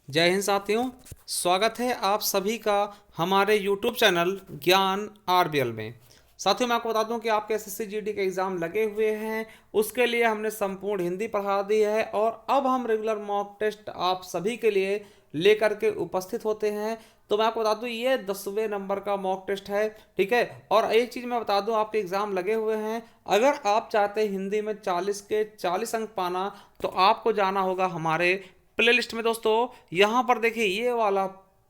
जय हिंद साथियों। स्वागत है आप सभी का हमारे YouTube चैनल ज्ञान आरबीएल में। साथियों, मैं आपको बता दूं कि आपके एसएससी जीडी के एग्ज़ाम लगे हुए हैं। उसके लिए हमने संपूर्ण हिंदी पढ़ा दी है और अब हम रेगुलर मॉक टेस्ट आप सभी के लिए लेकर के उपस्थित होते हैं। तो मैं आपको बता दूं ये 10वें नंबर का मॉक टेस्ट है, ठीक है। और एक चीज़ मैं बता दूं, आपके एग्ज़ाम लगे हुए हैं। अगर आप चाहते हैं हिंदी में 40 के 40 अंक पाना, तो आपको जाना होगा हमारे प्लेलिस्ट में। दोस्तों यहाँ पर देखिए, ये वाला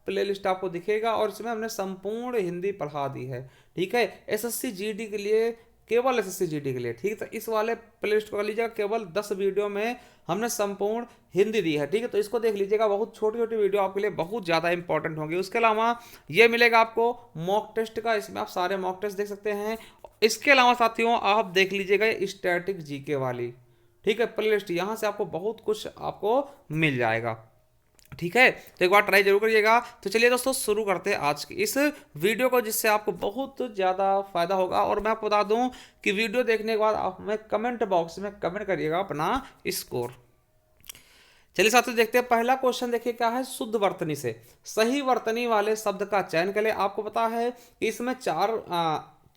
प्लेलिस्ट आपको दिखेगा और इसमें हमने संपूर्ण हिंदी पढ़ा दी है, ठीक है। एसएससी जीडी के लिए, केवल एसएससी जीडी के लिए, ठीक है। तो इस वाले प्लेलिस्ट को कर लीजिएगा, केवल 10 वीडियो में हमने संपूर्ण हिंदी दी है, ठीक है। तो इसको देख लीजिएगा, बहुत छोटी छोटी वीडियो आपके लिए बहुत ज़्यादा इंपॉर्टेंट होंगी। उसके अलावा ये मिलेगा आपको मॉक टेस्ट का, इसमें आप सारे मॉक टेस्ट देख सकते हैं। इसके अलावा साथियों आप देख लीजिएगा स्टैटिक जीके वाली, ठीक है, प्लेलिस्ट। यहाँ से आपको बहुत कुछ आपको मिल जाएगा, ठीक है। तो एक बार ट्राई जरूर करिएगा। तो चलिए दोस्तों, शुरू करते हैं आज की इस वीडियो को, जिससे आपको बहुत ज़्यादा फायदा होगा। और मैं आपको बता दूं कि वीडियो देखने के बाद आप हमें कमेंट बॉक्स में कमेंट करिएगा अपना स्कोर। चलिए साथियों, देखते हैं पहला क्वेश्चन। देखिए क्या है, शुद्ध वर्तनी से सही वर्तनी वाले शब्द का चयन करें। आपको पता है कि इसमें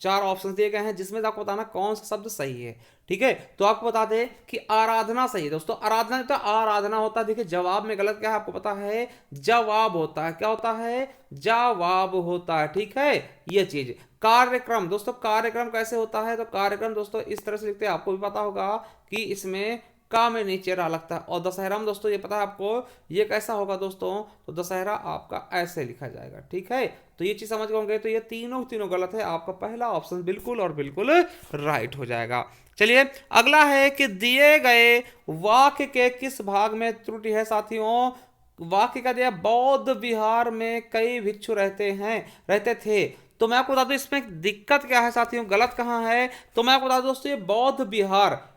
चार ऑप्शन दिए गए हैं, जिसमें से आपको बताना कौन सा शब्द सही है, ठीक है। तो आपको बता दें कि आराधना सही है। दोस्तों आराधना तो आराधना होता है। देखिए जवाब में गलत क्या है, आपको पता है जवाब होता है। क्या होता है? जवाब होता है, ठीक है। ये चीज कार्यक्रम, दोस्तों कार्यक्रम कैसे होता है? तो कार्यक्रम दोस्तों इस तरह से लिखते हैं, आपको भी पता होगा कि इसमें का में नीचे रा लगता है। और दशहरा में दोस्तों ये पता है आपको, ये कैसा होगा दोस्तों? तो दशहरा आपका ऐसे लिखा जाएगा, ठीक है। तो ये चीज समझ गए होंगे। तो ये तीनों गलत है, आपका पहला ऑप्शन बिल्कुल और बिल्कुल राइट हो जाएगा। चलिए अगला है कि दिए गए वाक्य के किस भाग में त्रुटि है। साथियों वाक्य का दिया, बौद्ध विहार में कई भिक्षु रहते थे। तो मैं आपको बता दूं इसमें दिक्कत क्या है साथियों, गलत कहां है। तो मैं आपको बता दूं दोस्तों, ये बौद्ध विहार,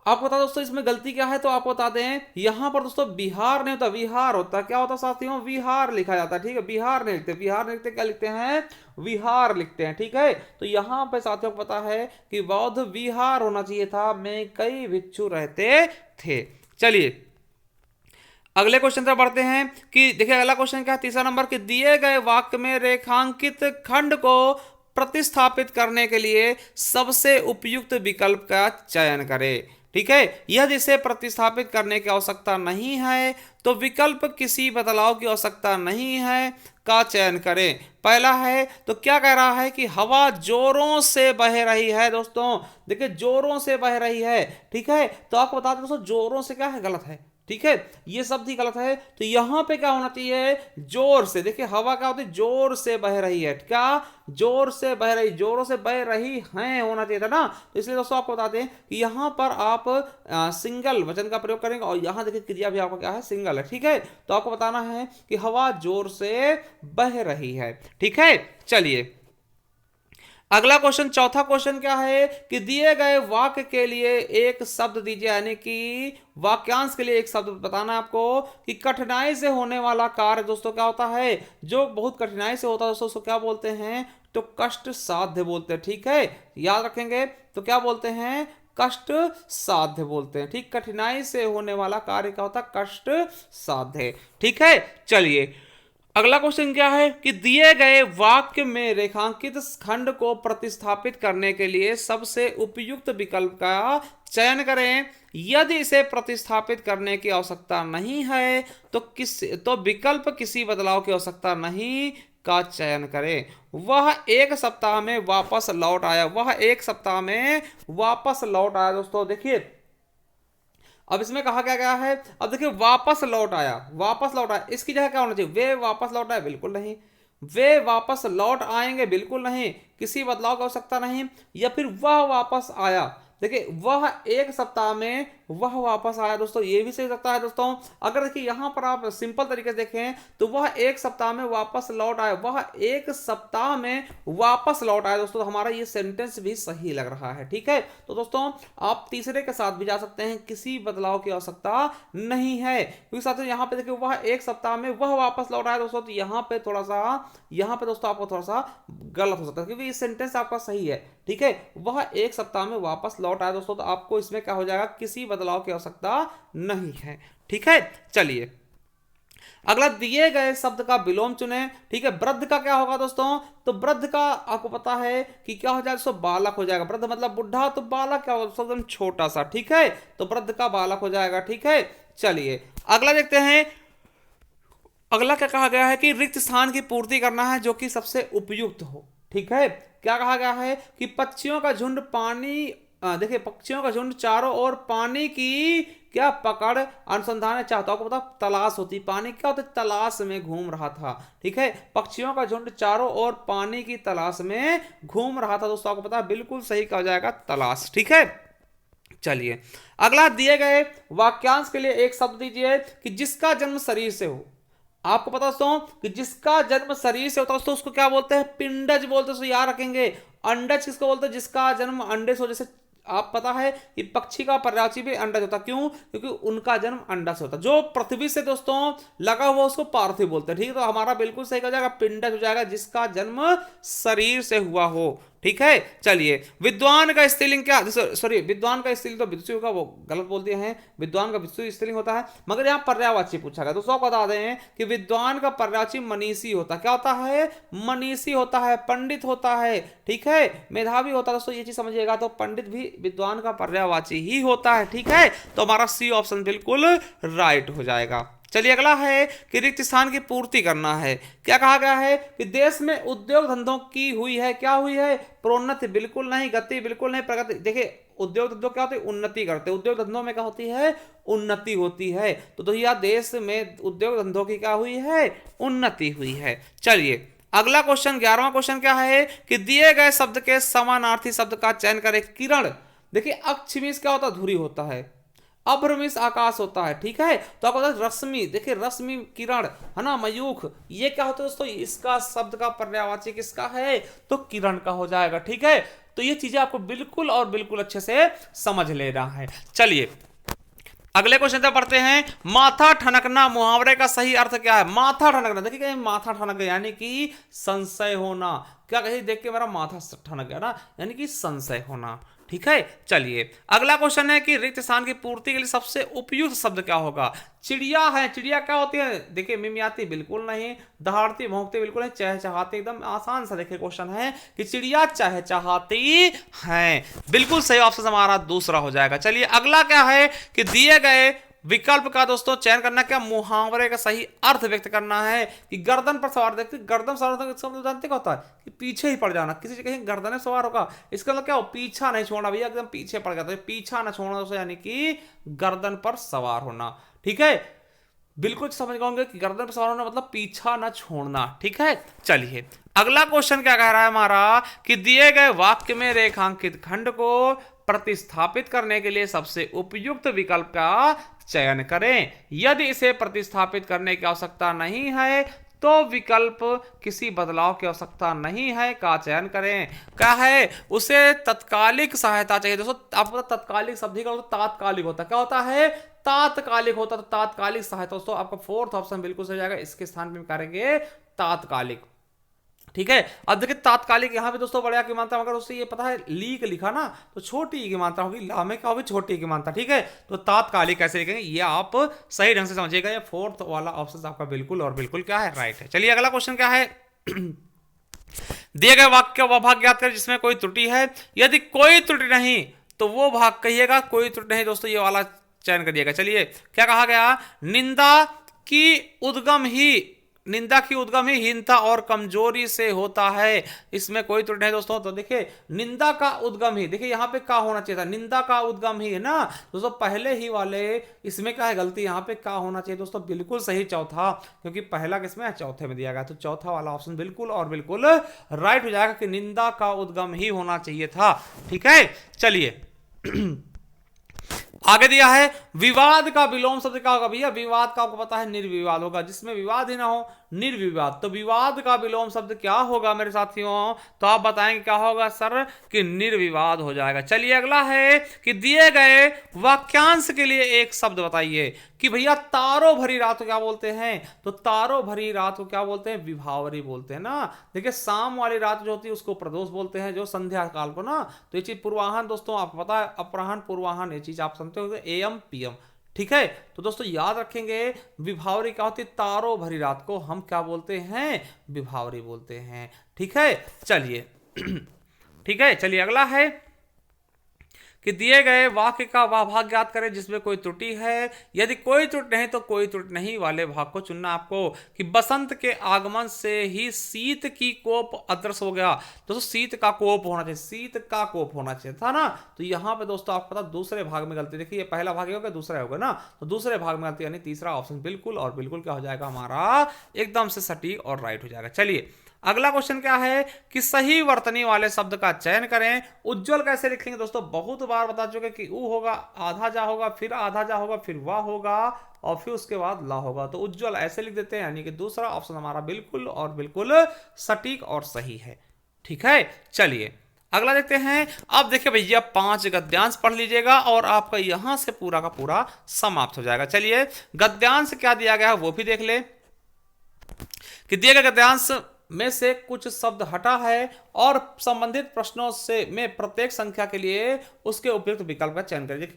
आपको बता दोस्तों इसमें गलती क्या है। तो आपको बता दें, यहां पर दोस्तों बिहार नहीं होता, विहार होता। क्या होता साथियों? विहार लिखा जाता है, ठीक है। बिहार नहीं लिखते, बिहार नहीं लिखते, क्या लिखते हैं? विहार लिखते हैं, ठीक है। तो यहां पे साथियों को पता है कि बौद्ध विहार होना चाहिए था, में कई भिक्षु रहते थे। चलिए अगले क्वेश्चन पर बढ़ते हैं कि देखिए अगला क्वेश्चन क्या है, तीसरा नंबर के दिए गए वाक्य में रेखांकित खंड को प्रतिस्थापित करने के लिए सबसे उपयुक्त विकल्प का चयन करें, ठीक है। यदि इसे प्रतिस्थापित करने की आवश्यकता नहीं है तो विकल्प किसी बदलाव की आवश्यकता नहीं है का चयन करें। पहला है तो क्या कह रहा है कि हवा जोरों से बह रही है। दोस्तों देखिए जोरों से बह रही है, ठीक है। तो आपको बता दें दोस्तों, जोरों से क्या है, गलत है, ठीक है। ये शब्द ही गलत है। तो यहां पे क्या होना चाहिए? जोर से। देखिए हवा क्या होती है? जोर से बह रही है। क्या? जोर से बह रही, जोरों से बह रही है होना चाहिए था ना। तो इसलिए दोस्तों आपको बता दें कि यहां पर आप सिंगल वचन का प्रयोग करेंगे और यहां देखिए क्रिया भी आपका क्या है, सिंगल है, ठीक है। तो आपको बताना है कि हवा जोर से बह रही है, ठीक है। चलिए अगला क्वेश्चन, चौथा क्वेश्चन क्या है कि दिए गए वाक्य के लिए एक शब्द दीजिए, यानी कि वाक्यांश के लिए एक शब्द बताना है आपको कि कठिनाई से होने वाला कार्य दोस्तों क्या होता है? जो बहुत कठिनाई से होता है दोस्तों, उसको क्या बोलते हैं? तो कष्ट साध्य बोलते हैं, ठीक है। याद रखेंगे, तो क्या बोलते हैं? कष्ट साध्य बोलते हैं, ठीक। कठिनाई से होने वाला कार्य क्या होता है? कष्ट साध्य, ठीक है। चलिए अगला क्वेश्चन क्या है कि दिए गए वाक्य में रेखांकित खंड को प्रतिस्थापित करने के लिए सबसे उपयुक्त विकल्प का चयन करें। यदि इसे प्रतिस्थापित करने की आवश्यकता नहीं है तो विकल्प किसी बदलाव की आवश्यकता नहीं का चयन करें। वह एक सप्ताह में वापस लौट आया, वह एक सप्ताह में वापस लौट आया। दोस्तों देखिए अब इसमें कहा क्या गया है, अब देखिए वापस लौट आया, वापस लौट आया, इसकी जगह क्या होना चाहिए? वे वापस लौट आए, बिल्कुल नहीं। वे वापस लौट आएंगे, बिल्कुल नहीं। किसी बदलाव की आवश्यकता नहीं। या फिर वह वापस आया, देखिए वह एक सप्ताह में वह वापस आया। दोस्तों ये भी सही सकता है। दोस्तों अगर देखिए यहां पर आप सिंपल तरीके से देखें तो वह एक सप्ताह में वापस लौट आया, वह एक सप्ताह में वापस लौट आया। दोस्तों हमारा ये सेंटेंस भी सही लग रहा है, ठीक है। तो दोस्तों आप तीसरे के साथ भी जा सकते हैं, किसी बदलाव की आवश्यकता नहीं है। क्योंकि साथियों यहाँ पे देखिए वह एक सप्ताह में वह वापस लौट आया दोस्तों, तो यहाँ पे थोड़ा सा, यहाँ पे दोस्तों आपको थोड़ा सा गलत हो सकता है, क्योंकि ये सेंटेंस आपका सही है, ठीक है। वह एक सप्ताह में वापस लौट आया दोस्तों, तो आपको इसमें क्या हो जाएगा? किसी बदलाव की आवश्यकता नहीं है, ठीक है। चलिए अगला दिए गए शब्द का विलोम चुने। ठीक है, वृद्ध का क्या होगा दोस्तों, तो वृद्ध का आपको पता है कि क्या हो जाएगा दोस्तों, बालक हो जाएगा। वृद्ध मतलब बुढ़ा, तो बालक क्या होगा दोस्तों, एकदम छोटा सा। ठीक है, तो वृद्ध का बालक हो जाएगा। ठीक है, चलिए अगला देखते हैं। अगला क्या कहा गया है कि रिक्त स्थान की पूर्ति करना है जो कि सबसे उपयुक्त हो। ठीक है, क्या कहा गया है कि पक्षियों का झुंड पानी, देखिए पक्षियों का झुंड चारों ओर पानी की क्या पकड़ अनुसंधान चाहता, आपको पता तलाश होती, पानी क्या होता है, तलाश में घूम रहा था। ठीक है, पक्षियों का झुंड चारों ओर पानी की तलाश में घूम रहा था दोस्तों, आपको पता बिल्कुल सही कहा जाएगा, तलाश। ठीक है, चलिए अगला दिए गए वाक्यांश के लिए एक शब्द दीजिए कि जिसका जन्म शरीर से हो। आपको पता दोस्तों कि जिसका जन्म शरीर से होता है दोस्तों उसको क्या बोलते हैं, पिंडज बोलते हैं, याद रखेंगे। अंडज किसको बोलते हैं, जिसका जन्म अंडे से हो। जैसे आप पता है कि पक्षी का पर्यायवाची भी अंडज होता, क्यों, क्योंकि उनका जन्म अंडा से होता। जो पृथ्वी से दोस्तों लगा हुआ उसको पार्थिव बोलते हैं। ठीक है, तो हमारा बिल्कुल सही कहा जाएगा, पिंडज हो जाएगा जिसका जन्म शरीर से हुआ हो। ठीक है, चलिए विद्वान का स्त्रीलिंग क्या, सॉरी विद्वान का स्त्रीलिंग तो विदुषी का, वो गलत बोल दिए हैं, विद्वान का विदुषी स्त्रीलिंग होता है, मगर यहाँ पर्यायवाची पूछा गया। दोस्तों बता दें कि विद्वान का पर्यायवाची मनीषी होता है। क्या होता है, मनीषी होता है, पंडित होता है। ठीक है, मेधावी होता है दोस्तों, ये चीज समझिएगा। तो पंडित भी विद्वान का पर्यायवाची ही होता है। ठीक है, तो हमारा सी ऑप्शन बिल्कुल राइट हो जाएगा। चलिए अगला है कि रिक्त स्थान की पूर्ति करना है। क्या कहा गया है कि देश में उद्योग धंधों की हुई है, क्या हुई है, प्रोन्नति बिल्कुल नहीं, गति बिल्कुल नहीं, प्रगति। देखिए उद्योग धंधों क्या होते हैं, उन्नति करते हैं। उद्योग धंधों में क्या होती है, उन्नति होती है। तो भैया देश में उद्योग धंधों की क्या हुई है, उन्नति हुई है। चलिए अगला क्वेश्चन 11वां क्वेश्चन क्या है कि दिए गए शब्द के समानार्थी शब्द का चयन करें। किरण, देखिए अक्षमिस क्या होता है, धुरी होता है। अभ्रमिश आकाश होता है। ठीक है, तो आपको बता रश्मि, देखिए रश्मि किरण है ना, मयूख, ये क्या होता है दोस्तों, इसका शब्द का पर्यायवाची किसका है, तो किरण का हो जाएगा। ठीक है, तो ये चीजें आपको बिल्कुल और बिल्कुल अच्छे से समझ लेना है। चलिए अगले क्वेश्चन पे पढ़ते हैं। माथा ठनकना मुहावरे का सही अर्थ क्या है, माथा ठनकना, देखिए माथा ठनक गया यानी कि संशय होना। क्या कहीं देख के मेरा माथा ठनक गया ना, यानी कि संशय होना। ठीक है, चलिए अगला क्वेश्चन है कि रिक्त स्थान की पूर्ति के लिए सबसे उपयुक्त शब्द क्या होगा। चिड़िया है, चिड़िया क्या होती है, देखिए मिमियाती बिल्कुल नहीं, दहाड़ती भौंकती बिल्कुल नहीं, चहचहाती, एकदम आसान सा देखिए क्वेश्चन है कि चिड़िया चहचहाती है। बिल्कुल सही ऑप्शन हमारा दूसरा हो जाएगा। चलिए अगला क्या है कि दिए गए विकल्प का दोस्तों चयन करना, क्या मुहावरे का सही अर्थ व्यक्त करना है कि गर्दन पर सवार। देखते गर्दन सवार मतलब जानते क्या होता है कि पीछे ही पड़ जाना, किसी से कहीं गर्दन सवार होगा, इसका मतलब क्या हो, पीछा नहीं छोड़ना भैया, एकदम पीछे पड़ जाता है, पीछा ना छोड़ना दोस्तों, यानी कि गर्दन पर सवार होना। ठीक है, बिल्कुल समझ गए कि गर्दन पर सवार होना मतलब पीछा ना छोड़ना। ठीक है, चलिए अगला क्वेश्चन क्या कह रहा है हमारा कि दिए गए वाक्य में रेखांकित खंड को प्रतिस्थापित करने के लिए सबसे उपयुक्त विकल्प का चयन करें। यदि इसे प्रतिस्थापित करने की आवश्यकता नहीं है तो विकल्प किसी बदलाव की आवश्यकता नहीं है का चयन करें। क्या है, उसे तत्कालिक सहायता चाहिए। दोस्तों आपको पता तत्कालिक शब्द का तात्कालिक होता है, क्या होता है, तात्कालिक होता है। तो तात्कालिक सहायता दोस्तों आपका फोर्थ ऑप्शन बिल्कुल सही जाएगा, इसके स्थान पे करेंगे तात्कालिक। ठीक है, अब देखिए तात्कालिक यहाँ पे दोस्तों बड़ा की मात्रा, अगर उससे ये पता है लीक लिखा ना तो छोटी की मात्रा होगी, ला में क्या होगी, छोटी की मात्रा। ठीक है, तो तात्कालिक कैसे लिखेंगे ये आप सही ढंग से समझिएगा। ये फोर्थ वाला ऑप्शन आपका बिल्कुल और बिल्कुल क्या है, राइट है। चलिए अगला क्वेश्चन क्या है दिए गए वाक्य वह भाग ज्ञात करें जिसमें कोई त्रुटि है। यदि कोई त्रुटि नहीं तो वो भाग कहिएगा, कोई त्रुटि नहीं दोस्तों ये वाला चयन करिएगा। चलिए क्या कहा गया, निंदा की उद्गम ही हीनता और कमजोरी से होता है, इसमें कोई त्रुटि नहीं दोस्तों। तो देखिए निंदा का उद्गम ही, देखिए यहाँ पे क्या होना चाहिए था, निंदा का उद्गम ही है ना दोस्तों, पहले ही वाले इसमें क्या है गलती, यहाँ पे क्या होना चाहिए दोस्तों, बिल्कुल सही चौथा, क्योंकि पहला किसमें है, चौथे में दिया गया, तो चौथा वाला ऑप्शन बिल्कुल और बिल्कुल राइट हो जाएगा कि निंदा का उद्गम ही होना चाहिए था। ठीक है, चलिए आगे दिया है विवाद का विलोम शब्द क्या होगा भैया, विवाद का आपको पता है निर्विवाद होगा, जिसमें विवाद ही ना हो निर्विवाद। तो विवाद का विलोम शब्द क्या होगा मेरे साथियों, तो आप बताएंगे क्या होगा सर कि निर्विवाद हो जाएगा। चलिए अगला है कि दिए गए वाक्यांश के लिए एक शब्द बताइए कि भैया तारों भरी रात को क्या बोलते हैं, तो तारों भरी रात को क्या बोलते हैं, विभावरी बोलते हैं ना। देखिए शाम वाली रात जो होती है उसको प्रदोष बोलते हैं, जो संध्या काल को ना, तो ये चीज पूर्वाहन दोस्तों आपको पता है, अपराहन पूर्वाहन ये चीज आप समझते हो, एएम पीएम। ठीक है, तो दोस्तों याद रखेंगे विभावरी क्या होती है, तारों भरी रात को हम क्या बोलते हैं, विभावरी बोलते हैं। ठीक है, चलिए ठीक है, चलिए अगला है कि दिए गए वाक्य का वह भाग ज्ञात करें जिसमें कोई त्रुटि है। यदि कोई त्रुटि नहीं तो कोई त्रुटि नहीं वाले भाग को चुनना आपको। कि बसंत के आगमन से ही शीत की कोप अदृश्य हो गया। दोस्तों शीत का कोप होना चाहिए, शीत का कोप होना चाहिए था ना। तो यहाँ पे दोस्तों आपको पता दूसरे भाग में गलती, देखिए पहला भाग होगा दूसरा होगा ना, तो दूसरे भाग में गलती यानी तीसरा ऑप्शन बिल्कुल और बिल्कुल क्या हो जाएगा हमारा, एकदम से सटीक और राइट हो जाएगा। चलिए अगला क्वेश्चन क्या है कि सही वर्तनी वाले शब्द का चयन करें। उज्जवल कैसे लिखेंगे दोस्तों, बहुत बार बता चुके कि ऊ होगा, आधा जा होगा, फिर आधा जा होगा, फिर वाह होगा और फिर उसके बाद ला होगा। तो उज्जवल ऐसे लिख देते हैं, यानी कि दूसरा ऑप्शन हमारा बिल्कुल और बिल्कुल सटीक और सही है। ठीक है, चलिए अगला देखते हैं। अब देखिए भैया 5 गद्यांश पढ़ लीजिएगा और आपका यहां से पूरा का पूरा समाप्त हो जाएगा। चलिए गद्यांश क्या दिया गया है वो भी देख ले। कि दिए गए गद्यांश में से कुछ शब्द हटा है और संबंधित प्रश्नों से में प्रत्येक संख्या के लिए उसके उपयुक्त विकल्प का चयन करिए।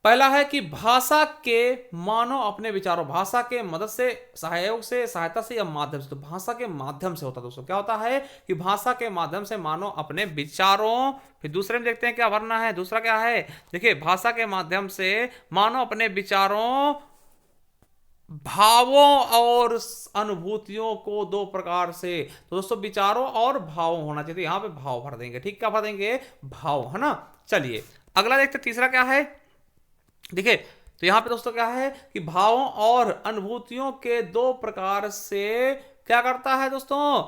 पहला है कि भाषा के मानो अपने विचारों, भाषा के मदद से, सहयोग से, सहायता से या माध्यम से। तो भाषा के माध्यम से होता है दोस्तों, क्या होता है कि भाषा के माध्यम से मानो अपने विचारों। फिर दूसरे में देखते हैं क्या भरना है, दूसरा क्या है, देखिए भाषा के माध्यम से मानो अपने विचारों, भावों और अनुभूतियों को 2 प्रकार से। तो दोस्तों विचारों और भाव होना चाहिए, यहां पे भाव भर देंगे। ठीक, क्या भर देंगे, भाव, है ना। चलिए अगला देखते हैं, तीसरा क्या है, देखिए तो यहां पे दोस्तों क्या है कि भावों और अनुभूतियों के 2 प्रकार से क्या करता है दोस्तों,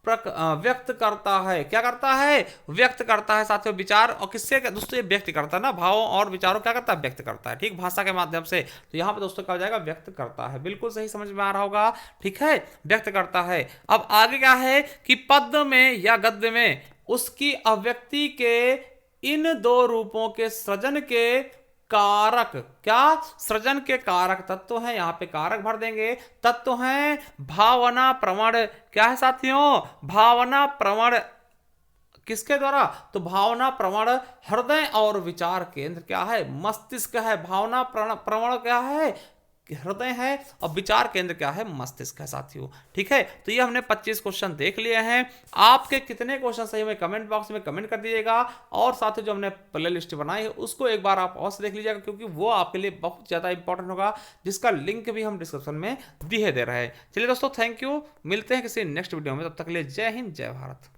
व्यक्त करता है। क्या करता है, व्यक्त करता है साथियों, विचार और किससे दोस्तों, ये व्यक्त करता है ना, भावों और विचारों क्या करता है, व्यक्त करता है। ठीक, भाषा के माध्यम से। तो यहाँ पे दोस्तों क्या हो जाएगा, व्यक्त करता है। बिल्कुल सही, समझ में आ रहा होगा। ठीक है, व्यक्त करता है। अब आगे क्या है कि पद्य में या गद्य में उसकी अभिव्यक्ति के इन 2 रूपों के सृजन के कारक, क्या सृजन के कारक तत्व हैं, यहां पे कारक भर देंगे। तत्व हैं भावना प्रवण, क्या है साथियों, भावना प्रवण। किसके द्वारा, तो भावना प्रवण हृदय और विचार केंद्र क्या है, मस्तिष्क है। भावना प्रवण क्या है, हृदय है और विचार केंद्र क्या है, मस्तिष्क है साथियों। ठीक है, तो ये हमने 25 क्वेश्चन देख लिए हैं। आपके कितने क्वेश्चन सही हुए कमेंट बॉक्स में कमेंट कर दीजिएगा। और साथियों जो हमने प्ले लिस्ट बनाई है उसको एक बार आप और से देख लीजिएगा, क्योंकि वो आपके लिए बहुत ज्यादा इंपॉर्टेंट होगा, जिसका लिंक भी हम डिस्क्रिप्शन में दिए दे रहे हैं। चलिए दोस्तों, थैंक यू, मिलते हैं किसी नेक्स्ट वीडियो में, तब तक के लिए जय हिंद, जय भारत।